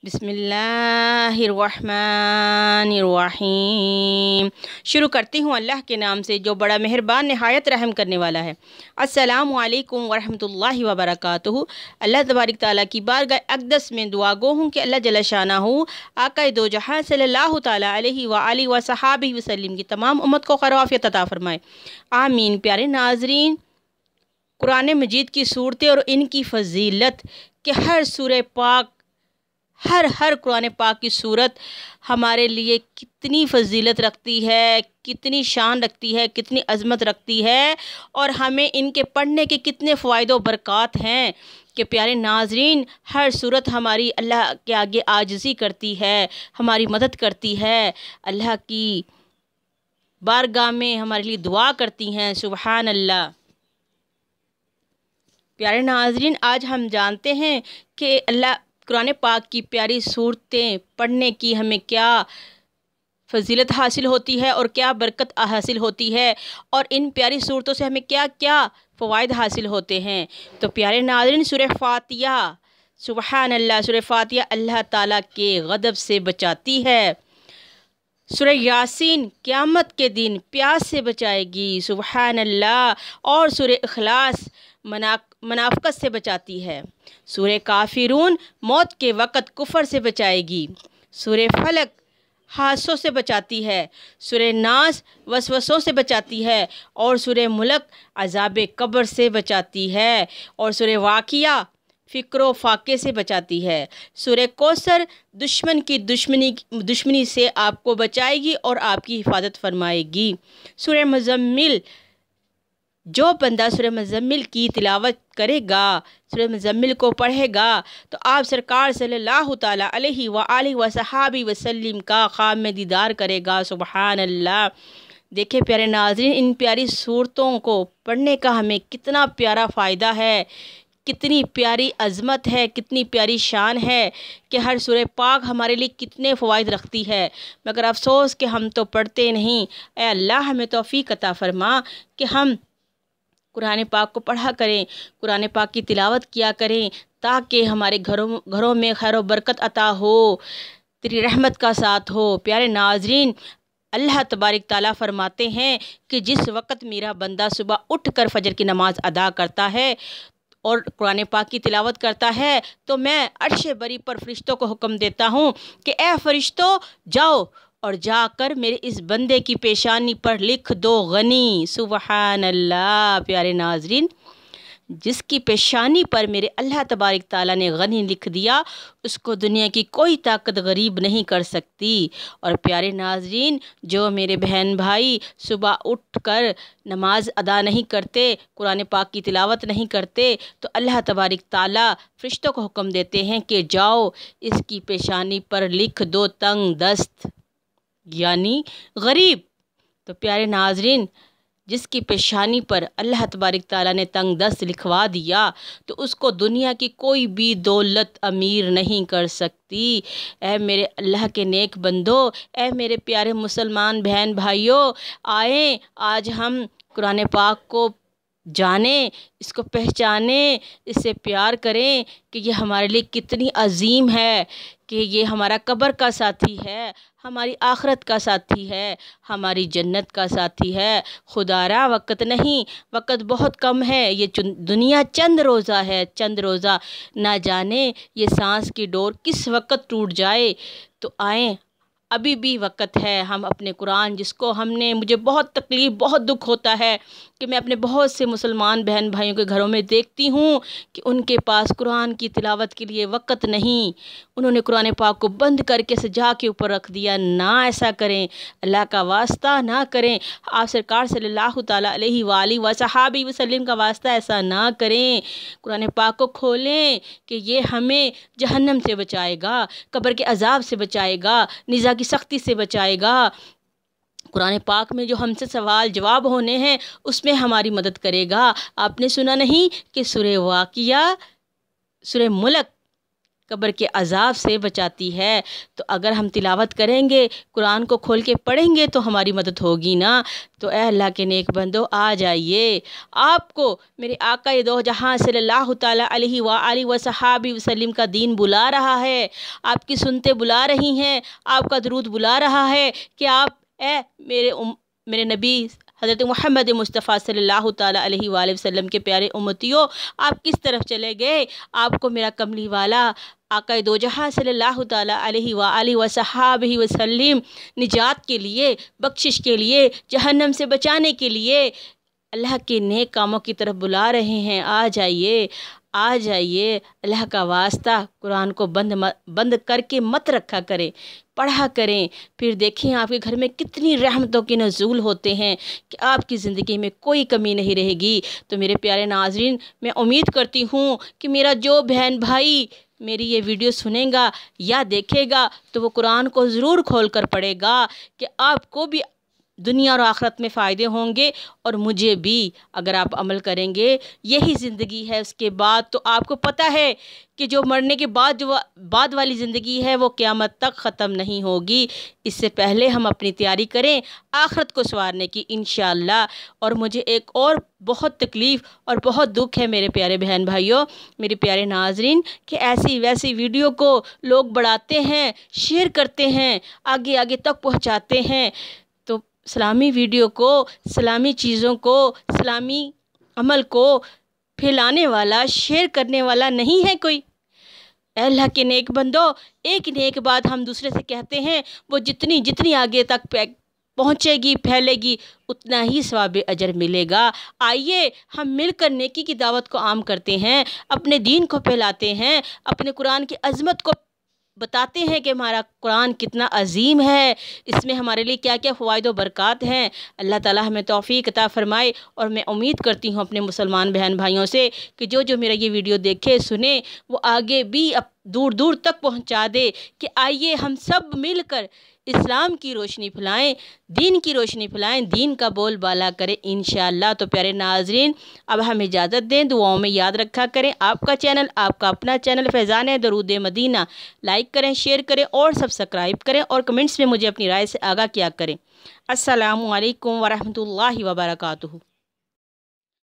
बिस्मिल्लाहिर्रहमानिर्रहीम। शुरू करती हूँ अल्लाह के नाम से जो बड़ा मेहरबान नहायत रहम करने वाला है। अस्सलामु अलैकुम वरहमतुल्लाहि वबरकातुहू। अल्लाह तबारक ताला की बारगाह अक़दस में दुआ गो हूँ कि अल्लाह जल्ल शानहू आक़ाए दो जहां सल्लल्लाहु ताला अलैहि व आलिहि व सहाबिहि वसल्लम की तमाम उम्मत को खैर आफ़ियत अता फ़रमाए, आमीन। प्यारे नाज़रीन, कुरान मजीद की सूरतें और इनकी फ़जीलत के हर सूरह पाक हर कुरान पाक की सूरत हमारे लिए कितनी फ़जीलत रखती है, कितनी शान रखती है, कितनी अज़मत रखती है और हमें इनके पढ़ने के कितने फ़वाइद व बरक़ात हैं कि प्यारे नाज़रीन, हर सूरत हमारी अल्लाह के आगे आजिज़ी करती है, हमारी मदद करती है, अल्लाह की बारगाह में हमारे लिए दुआ करती हैं। सुबहान अल्लाह। प्यारे नाज़रीन, आज हम जानते हैं कि अल्लाह कुरान पाक की प्यारी सूरतें पढ़ने की हमें क्या फ़जीलत हासिल होती है और क्या बरकत हासिल होती है और इन प्यारी सूरतों से हमें क्या क्या फ़वाइद हासिल होते हैं। तो प्यारे नाज़रीन, सूरह फ़ातिहा, सुबहान अल्लाह, सूरह फ़ातिहा अल्लाह ताला के ग़ज़ब से बचाती है। सूरह यासीन क़यामत के दिन प्यास से बचाएगी, सुबहान अल्लाह। और सूरह इख़लास मुनाफ़क़त से बचाती है। सूरह काफ़िरून मौत के वक़्त कुफ़र से बचाएगी। सूरह फ़लक हादसों से बचाती है। सूरह नास वसवसों से बचाती है और सूरह मुल्क अज़ाब कब्र से बचाती है और सूरह वाक़िया फ़िक्र फ़ाक़े से बचाती है। सूरह कौसर दुश्मन की दुश्मनी से आपको बचाएगी और आपकी हिफाजत फरमाएगी। सूरह मुज़म्मिल, जो बंदा सूरह मुज़म्मिल की तिलावत करेगा, सूरह मुज़म्मिल को पढ़ेगा तो आप सरकार सल्लल्लाहु ताला अलैहि व आलिहि व सहाबी वसल्लम का ख़्वाब में दीदार करेगा। सुबहान अल्लाह। देखिए प्यारे नाज़रीन, इन प्यारी सूरतों को पढ़ने का हमें कितना प्यारा फ़ायदा है, कितनी प्यारी अज़मत है, कितनी प्यारी शान है कि हर सूरह पाक हमारे लिए कितने फ़वाइद रखती है, मगर अफ़सोस कि हम तो पढ़ते नहीं। ऐ अल्लाह, हमें तौफ़ीक़ अता फ़रमा कि हम कुरान पाक को पढ़ा करें, कुरान पाक की तिलावत किया करें ताकि हमारे घरों में खैर व बरकत अता हो, तेरी रहमत का साथ हो। प्यारे नाज़रीन, अल्लाह तबारक ताला फरमाते हैं कि जिस वक़्त मेरा बंदा सुबह उठ कर फ़जर की नमाज़ अदा करता है और कुरान पाक की तिलावत करता है तो मैं अर्श बरी पर फ़रिश्तों को हुक्म देता हूँ कि ए फ़रिश्तों, जाओ और जाकर मेरे इस बंदे की पेशानी पर लिख दो गनी। सुबहान अल्लाह। प्यारे नाज़रीन, जिसकी पेशानी पर मेरे अल्लाह तबारक ताला ने गनी लिख दिया, उसको दुनिया की कोई ताकत गरीब नहीं कर सकती। और प्यारे नाज़रीन, जो मेरे बहन भाई सुबह उठ कर नमाज अदा नहीं करते, कुरान पाक की तिलावत नहीं करते, तो अल्लाह तबारक ताला फ़रिश्तों को हुक्म देते हैं कि जाओ इसकी पेशानी पर लिख दो तंग दस्त, यानी गरीब। तो प्यारे नाज़रीन, जिसकी पेशानी पर अल्लाह तबारक ताला ने तंग दस्त लिखवा दिया तो उसको दुनिया की कोई भी दौलत अमीर नहीं कर सकती। ऐ मेरे अल्लाह के नेक बंदो, ऐ मेरे प्यारे मुसलमान बहन भाइयों, आए आज हम कुरान पाक को जानें, इसको पहचानें, इससे प्यार करें कि ये हमारे लिए कितनी अजीम है, कि ये हमारा कब्र का साथी है, हमारी आखरत का साथी है, हमारी जन्नत का साथी है। खुदारा वक़्त नहीं, वक़्त बहुत कम है, ये दुनिया चंद रोज़ा है, चंद रोज़ा, ना जाने ये सांस की डोर किस वक़्त टूट जाए। तो आएँ, अभी भी वक़्त है। हम अपने कुरान, जिसको मुझे बहुत तकलीफ़, बहुत दुख होता है कि मैं अपने बहुत से मुसलमान बहन भाइयों के घरों में देखती हूँ कि उनके पास कुरान की तिलावत के लिए वक़्त नहीं, उन्होंने कुरान पाक को बंद करके सजा के ऊपर रख दिया। ना ऐसा करें, अल्लाह का वास्ता ना करें, आप सरकार सल्लल्लाहु ताला अलैहि व आलिहि व सहाबी वसल्लम का वास्ता ऐसा ना करें। कुरान पाक को खोलें कि ये हमें जहन्नम से बचाएगा, कब्र के अज़ाब से बचाएगा, निज़ा की सख्ती से बचाएगा। कुरान पाक में जो हमसे सवाल जवाब होने हैं उसमें हमारी मदद करेगा। आपने सुना नहीं कि सूरह वाक़िया, सूरह मुल्क قبر کے عذاب سے بچاتی ہے۔ تو اگر ہم تلاوت کریں گے، قرآن کو کھول کے پڑھیں گے تو ہماری مدد ہوگی نا۔ تو اے اللہ کے نیک بندو، آ جائیے، آپ کو میرے آقا دو جہاں صلی اللہ تعالیٰ علیہ وآلہ وصحابہ وسلم کا دین بلا رہا ہے، آپ کی سنتیں بلا رہی ہیں، آپ کا درود بلا رہا ہے کہ آپ اے میرے نبی حضرت محمد مصطفیٰ صلی اللہ تعالیٰ علیہ وآلہ وسلم کے پیارے امتیوں، آپ کس طرف چلے گئے؟ آپ کو میرا کملی والا آقا دو جہاں صلی اللہ تعالیٰ علیہ وآلہ وصحابہ وسلم نجات کے لیے، بخشش کے لیے، جہنم سے بچانے کے لیے اللہ کے نیک کاموں کی طرف بلا رہے ہیں۔ آ جائیے، آ جائیے، اللہ کا واسطہ قرآن کو بند کر کے مت رکھا کریں، پڑھا کریں، پھر دیکھیں آپ کے گھر میں کتنی رحمتوں کے نزول ہوتے ہیں کہ آپ کی زندگی میں کوئی کمی نہیں رہے گی۔ تو میرے پیارے ناظرین، میں امید کرتی ہوں کہ میرا جو بہن بھائی میری یہ ویڈیو سنے گا یا دیکھے گا تو وہ قرآن کو ضرور کھول کر پڑھے گا کہ آپ کو بھی دنیا اور آخرت میں فائدے ہوں گے، اور مجھے بھی۔ اگر آپ عمل کریں گے، یہی زندگی ہے، اس کے بعد تو آپ کو پتہ ہے کہ جو مرنے کے بعد جو بعد والی زندگی ہے وہ قیامت تک ختم نہیں ہوگی۔ اس سے پہلے ہم اپنی تیاری کریں آخرت کو سنوارنے کی انشاءاللہ۔ اور مجھے ایک اور بہت تکلیف اور بہت دکھ ہے میرے پیارے بہن بھائیوں، میرے پیارے ناظرین، کہ ایسی ویسی ویڈیو کو لوگ بڑھاتے ہیں، شیئر کرتے ہیں، آگے آگے تک پہنچاتے ہیں۔ تو اسلامی ویڈیو کو، اسلامی چیزوں کو، اسلامی عمل کو پھیلانے والا، شیئر کرنے والا نہیں ہے کوئی۔ اے اللہ کے نیک بندو، ایک نیک بات ہم دوسرے سے کہتے ہیں، وہ جتنی آگے تک پہنچے گی، پھیلے گی، اتنا ہی ثواب اجر ملے گا۔ آئیے ہم مل کر نیکی کی دعوت کو عام کرتے ہیں، اپنے دین کو پھیلاتے ہیں، اپنے قرآن کی عظمت کو بتاتے ہیں کہ ہمارا قرآن کتنا عظیم ہے، اس میں ہمارے لیے کیا کیا فوائد و برکات ہیں۔ اللہ تعالی ہمیں توفیق عطا فرمائے، اور میں امید کرتی ہوں اپنے مسلمان بہن بھائیوں سے کہ جو میرا یہ ویڈیو دیکھے سنے وہ آگے بھی دور دور تک پہنچا دے کہ آئیے ہم سب مل کر اسلام کی روشنی پھیلائیں، دین کی روشنی پھیلائیں، دین کا بول بالا کریں انشاءاللہ۔ تو پیارے ناظرین، اب ہم اجازت دیں، دعاؤں میں یاد رکھا کریں آپ کا چینل، آپ کا اپنا چینل فیضان درود مدینہ لائک کریں، شیئر کریں اور سبسکرائب کریں، اور کمنٹس میں مجھے اپنی رائے سے آگاہ کیا کریں۔ السلام علیکم ورحمۃ اللہ وبرکاتہ۔